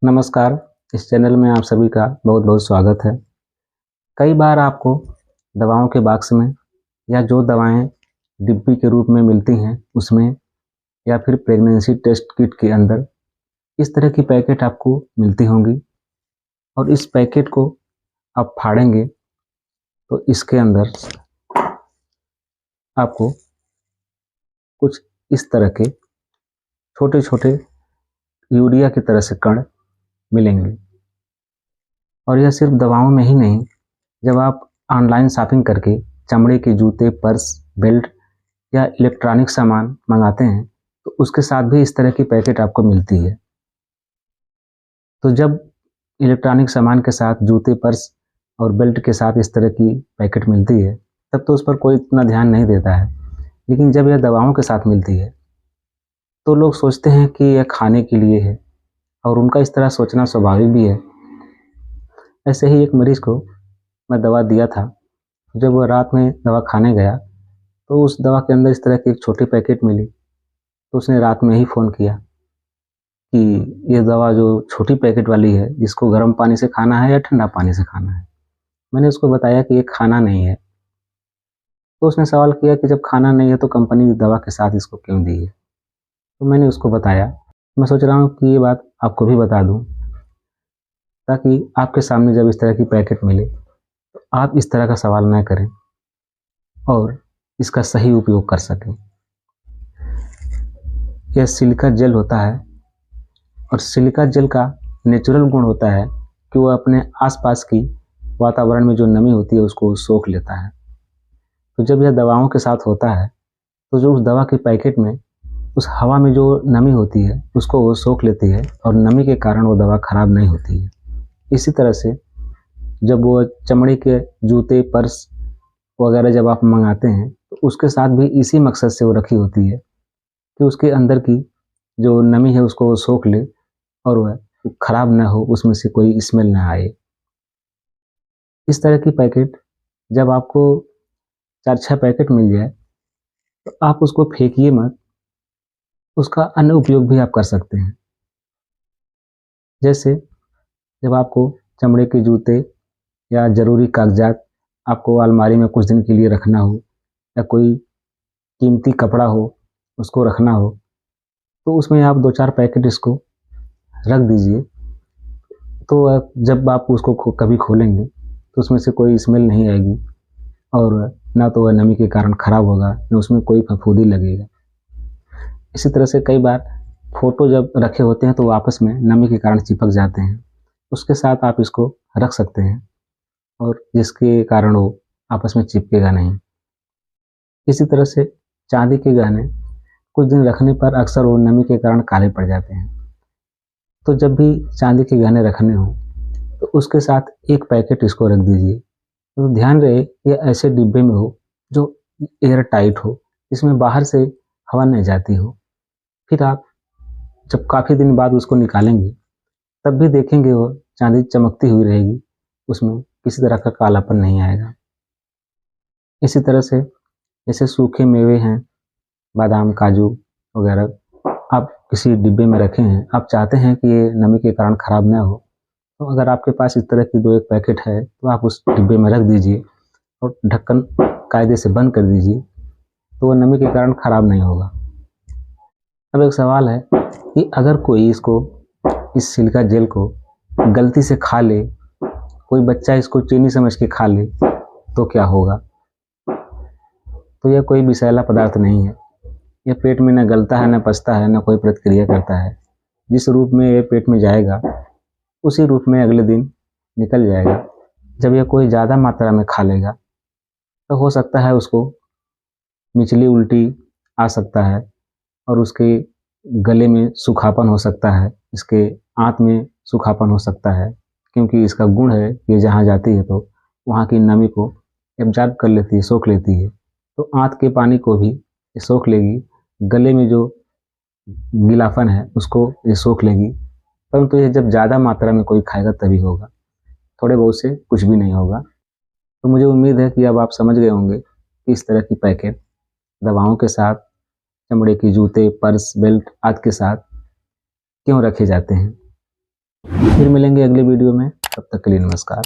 नमस्कार। इस चैनल में आप सभी का बहुत बहुत स्वागत है। कई बार आपको दवाओं के बॉक्स में या जो दवाएं डिब्बी के रूप में मिलती हैं उसमें या फिर प्रेगनेंसी टेस्ट किट के अंदर इस तरह की पैकेट आपको मिलती होंगी और इस पैकेट को आप फाड़ेंगे तो इसके अंदर आपको कुछ इस तरह के छोटे छोटे यूरिया की तरह से कण मिलेंगे। और यह सिर्फ दवाओं में ही नहीं, जब आप ऑनलाइन शॉपिंग करके चमड़े के जूते, पर्स, बेल्ट या इलेक्ट्रॉनिक सामान मंगाते हैं तो उसके साथ भी इस तरह की पैकेट आपको मिलती है। तो जब इलेक्ट्रॉनिक सामान के साथ जूते, पर्स और बेल्ट के साथ इस तरह की पैकेट मिलती है तब तो उस पर कोई इतना ध्यान नहीं देता है, लेकिन जब यह दवाओं के साथ मिलती है तो लोग सोचते हैं कि यह खाने के लिए है और उनका इस तरह सोचना स्वाभाविक भी है। ऐसे ही एक मरीज को मैं दवा दिया था। जब वह रात में दवा खाने गया तो उस दवा के अंदर इस तरह की एक छोटी पैकेट मिली, तो उसने रात में ही फ़ोन किया कि ये दवा जो छोटी पैकेट वाली है इसको गर्म पानी से खाना है या ठंडा पानी से खाना है। मैंने उसको बताया कि ये खाना नहीं है। तो उसने सवाल किया कि जब खाना नहीं है तो कंपनी दवा के साथ इसको क्यों दी है। तो मैंने उसको बताया। मैं सोच रहा हूँ कि ये बात आपको भी बता दूँ ताकि आपके सामने जब इस तरह की पैकेट मिले तो आप इस तरह का सवाल न करें और इसका सही उपयोग कर सकें। यह सिलिका जेल होता है और सिलिका जेल का नेचुरल गुण होता है कि वह अपने आसपास की वातावरण में जो नमी होती है उसको सोख लेता है। तो जब यह दवाओं के साथ होता है तो जो उस दवा की पैकेट में उस हवा में जो नमी होती है उसको वो सोख लेती है और नमी के कारण वो दवा खराब नहीं होती है। इसी तरह से जब वो चमड़े के जूते, पर्स वगैरह जब आप मंगाते हैं तो उसके साथ भी इसी मकसद से वो रखी होती है कि उसके अंदर की जो नमी है उसको वो सोख ले और वह खराब ना हो, उसमें से कोई स्मेल ना आए। इस तरह की पैकेट जब आपको 4-6 पैकेट मिल जाए तो आप उसको फेंकिए मत, उसका अन्य उपयोग भी आप कर सकते हैं। जैसे जब आपको चमड़े के जूते या ज़रूरी कागजात आपको अलमारी में कुछ दिन के लिए रखना हो या कोई कीमती कपड़ा हो उसको रखना हो तो उसमें आप 2-4 पैकेट इसको रख दीजिए। तो जब आप उसको कभी खोलेंगे तो उसमें से कोई स्मेल नहीं आएगी और ना तो वह नमी के कारण खराब होगा, ना उसमें कोई फफूंदी लगेगा। इसी तरह से कई बार फ़ोटो जब रखे होते हैं तो वो आपस में नमी के कारण चिपक जाते हैं, उसके साथ आप इसको रख सकते हैं और जिसके कारण वो आपस में चिपकेगा नहीं। इसी तरह से चांदी के गहने कुछ दिन रखने पर अक्सर वो नमी के कारण काले पड़ जाते हैं। तो जब भी चांदी के गहने रखने हों तो उसके साथ एक पैकेट इसको रख दीजिए। तो ध्यान रहे ये ऐसे डिब्बे में हो जो एयर टाइट हो, इसमें बाहर से हवा नहीं जाती हो। फिर आप जब काफ़ी दिन बाद उसको निकालेंगे तब भी देखेंगे वो चांदी चमकती हुई रहेगी, उसमें किसी तरह का कालापन नहीं आएगा। इसी तरह से जैसे सूखे मेवे हैं, बादाम, काजू वगैरह आप किसी डिब्बे में रखे हैं, आप चाहते हैं कि ये नमी के कारण ख़राब ना हो, तो अगर आपके पास इस तरह की 2-1 पैकेट है तो आप उस डिब्बे में रख दीजिए और ढक्कन कायदे से बंद कर दीजिए, तो वो नमी के कारण ख़राब नहीं होगा। अब एक सवाल है कि अगर कोई इस सिलिका जेल को गलती से खा ले, कोई बच्चा इसको चीनी समझ के खा ले तो क्या होगा? तो यह कोई विषैला पदार्थ नहीं है। यह पेट में न गलता है, न पचता है, न कोई प्रतिक्रिया करता है। जिस रूप में ये पेट में जाएगा उसी रूप में अगले दिन निकल जाएगा। जब यह कोई ज़्यादा मात्रा में खा लेगा तो हो सकता है उसको मिचली उल्टी आ सकता है और उसके गले में सूखापन हो सकता है, इसके आँत में सूखापन हो सकता है, क्योंकि इसका गुण है कि जहाँ जाती है तो वहाँ की नमी को एब्जॉर्ब कर लेती है, सोख लेती है। तो आँत के पानी को भी ये सोख लेगी, गले में जो गीलापन है उसको ये सोख लेगी, परंतु ये जब ज़्यादा मात्रा में कोई खाएगा तभी होगा, थोड़े बहुत से कुछ भी नहीं होगा। तो मुझे उम्मीद है कि अब आप समझ गए होंगे कि इस तरह की पैकेट दवाओं के साथ, चमड़े के जूते, पर्स, बेल्ट आदि के साथ क्यों रखे जाते हैं। फिर मिलेंगे अगले वीडियो में, तब तक के लिए नमस्कार।